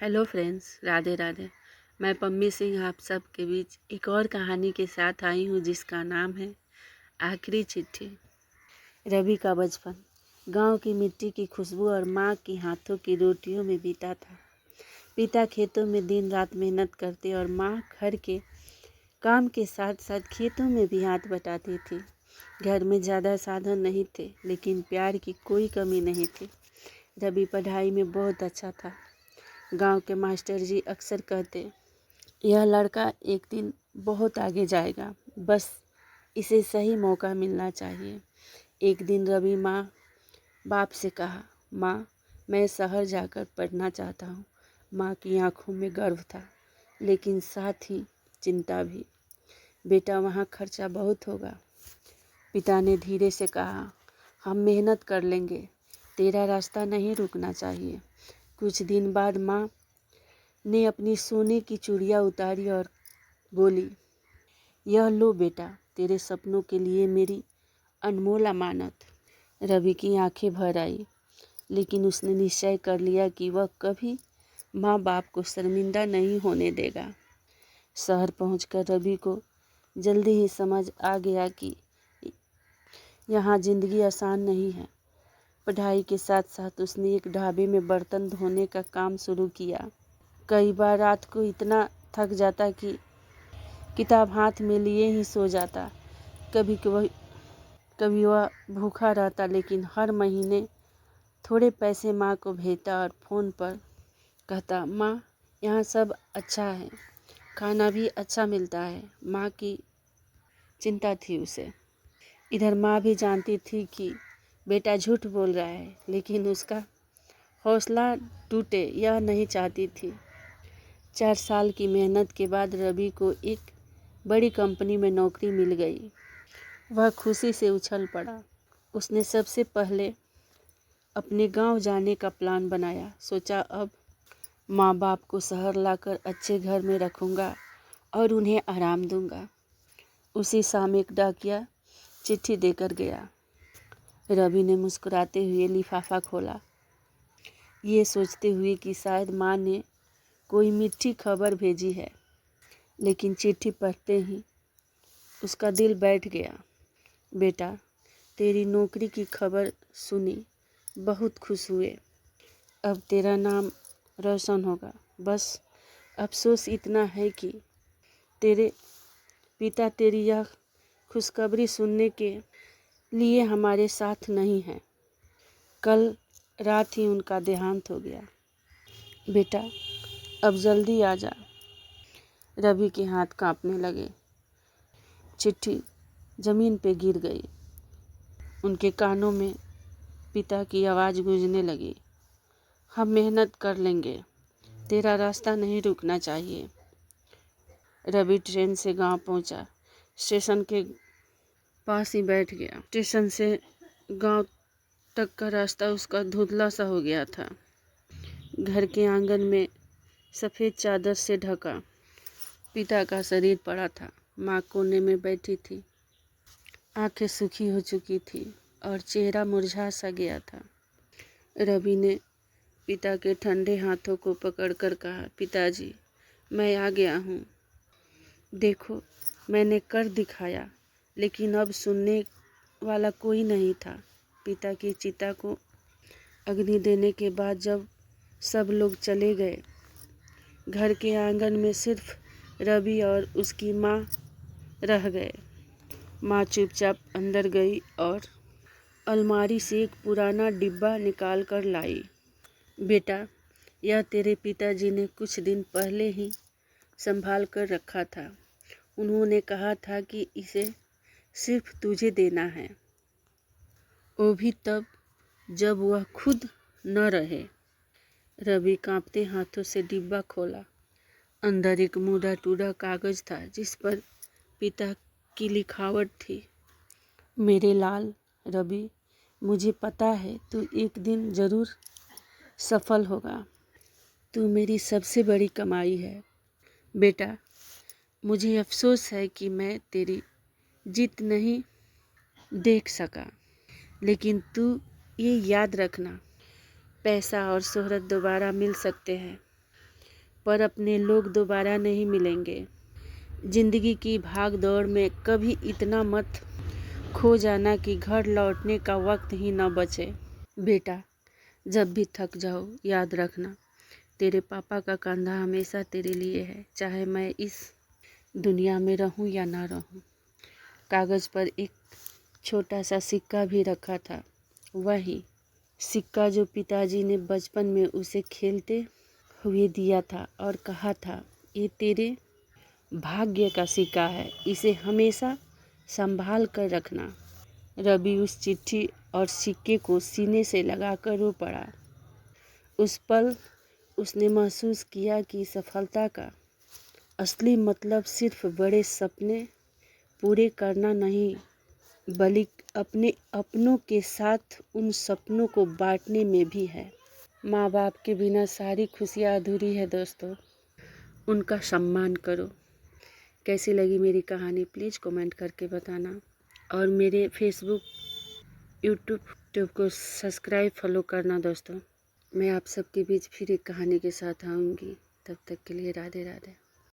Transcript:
Hello friends, Radhe Radhe. मैं पम्मी सिंह आप सब के बीच एक और कहानी के साथ आई हूँ जिसका नाम है आखिरी चिट्ठी। रवि का बचपन गांव की मिट्टी की खुशबू और माँ की हाथों की रोटियों में बीता था। पिता खेतों में दिन रात मेहनत करते और माँ घर के काम के साथ साथ खेतों में भी हाथ बटाती थी। घर में ज़्यादा साधन नहीं थे, लेकिन प्यार की कोई कमी नहीं थी। रवि पढ़ाई में बहुत अच्छा था। गांव के मास्टर जी अक्सर कहते, यह लड़का एक दिन बहुत आगे जाएगा, बस इसे सही मौका मिलना चाहिए। एक दिन रवि माँ बाप से कहा, माँ मैं शहर जाकर पढ़ना चाहता हूँ। माँ की आंखों में गर्व था, लेकिन साथ ही चिंता भी। बेटा वहाँ खर्चा बहुत होगा। पिता ने धीरे से कहा, हम मेहनत कर लेंगे, तेरा रास्ता नहीं रुकना चाहिए। कुछ दिन बाद माँ ने अपनी सोने की चूड़ियाँ उतारी और बोली, यह लो बेटा, तेरे सपनों के लिए मेरी अनमोल अमानत। रवि की आंखें भर आई, लेकिन उसने निश्चय कर लिया कि वह कभी माँ बाप को शर्मिंदा नहीं होने देगा। शहर पहुंचकर रवि को जल्दी ही समझ आ गया कि यहाँ जिंदगी आसान नहीं है। पढ़ाई के साथ साथ उसने एक ढाबे में बर्तन धोने का काम शुरू किया। कई बार रात को इतना थक जाता कि किताब हाथ में लिए ही सो जाता। कभी वह भूखा रहता, लेकिन हर महीने थोड़े पैसे माँ को भेजता और फ़ोन पर कहता, माँ यहाँ सब अच्छा है, खाना भी अच्छा मिलता है। माँ की चिंता थी उसे। इधर माँ भी जानती थी कि बेटा झूठ बोल रहा है, लेकिन उसका हौसला टूटे यह नहीं चाहती थी। 4 साल की मेहनत के बाद रवि को एक बड़ी कंपनी में नौकरी मिल गई। वह खुशी से उछल पड़ा। उसने सबसे पहले अपने गांव जाने का प्लान बनाया। सोचा, अब माँ बाप को शहर लाकर अच्छे घर में रखूँगा और उन्हें आराम दूँगा। उसी शाम एक डाकिया चिट्ठी देकर गया। रवि ने मुस्कुराते हुए लिफाफा खोला, ये सोचते हुए कि शायद माँ ने कोई मीठी खबर भेजी है। लेकिन चिट्ठी पढ़ते ही उसका दिल बैठ गया। बेटा, तेरी नौकरी की खबर सुनी, बहुत खुश हुए। अब तेरा नाम रोशन होगा। बस अफसोस इतना है कि तेरे पिता तेरी यह खुशखबरी सुनने के लिए हमारे साथ नहीं हैं। कल रात ही उनका देहांत हो गया। बेटा अब जल्दी आ जा। रवि के हाथ कांपने लगे। चिट्ठी जमीन पे गिर गई। उनके कानों में पिता की आवाज़ गूंजने लगी, हम मेहनत कर लेंगे, तेरा रास्ता नहीं रुकना चाहिए। रवि ट्रेन से गांव पहुंचा। स्टेशन के पास ही बैठ गया। स्टेशन से गांव तक का रास्ता उसका धुंधला सा हो गया था। घर के आंगन में सफ़ेद चादर से ढका पिता का शरीर पड़ा था। माँ कोने में बैठी थी, आंखें सूखी हो चुकी थी और चेहरा मुरझा सा गया था। रवि ने पिता के ठंडे हाथों को पकड़कर कहा, पिताजी मैं आ गया हूँ। देखो मैंने कर दिखाया, लेकिन अब सुनने वाला कोई नहीं था। पिता की चिता को अग्नि देने के बाद जब सब लोग चले गए, घर के आंगन में सिर्फ रवि और उसकी माँ रह गए। माँ चुपचाप अंदर गई और अलमारी से एक पुराना डिब्बा निकाल कर लाई। बेटा, यह तेरे पिताजी ने कुछ दिन पहले ही संभाल कर रखा था। उन्होंने कहा था कि इसे सिर्फ तुझे देना है, वो भी तब जब वह खुद न रहे। रवि कांपते हाथों से डिब्बा खोला। अंदर एक मुड़ा टूटा कागज था जिस पर पिता की लिखावट थी, मेरे लाल रवि, मुझे पता है तू एक दिन ज़रूर सफल होगा। तू मेरी सबसे बड़ी कमाई है। बेटा, मुझे अफसोस है कि मैं तेरी जीत नहीं देख सका, लेकिन तू ये याद रखना, पैसा और शोहरत दोबारा मिल सकते हैं, पर अपने लोग दोबारा नहीं मिलेंगे। जिंदगी की भाग दौड़ में कभी इतना मत खो जाना कि घर लौटने का वक्त ही न बचे। बेटा, जब भी थक जाओ याद रखना, तेरे पापा का कंधा हमेशा तेरे लिए है, चाहे मैं इस दुनिया में रहूं या ना रहूं। कागज़ पर एक छोटा सा सिक्का भी रखा था, वही सिक्का जो पिताजी ने बचपन में उसे खेलते हुए दिया था और कहा था, ये तेरे भाग्य का सिक्का है, इसे हमेशा संभाल कर रखना। रवि उस चिट्ठी और सिक्के को सीने से लगाकर रो पड़ा। उस पल उसने महसूस किया कि सफलता का असली मतलब सिर्फ बड़े सपने पूरे करना नहीं, बल्कि अपने अपनों के साथ उन सपनों को बांटने में भी है। माँ बाप के बिना सारी खुशियाँ अधूरी है दोस्तों, उनका सम्मान करो। कैसी लगी मेरी कहानी प्लीज़ कमेंट करके बताना, और मेरे फेसबुक यूट्यूब को सब्सक्राइब फॉलो करना दोस्तों। मैं आप सबके बीच फिर एक कहानी के साथ आऊँगी, तब तक के लिए राधे राधे।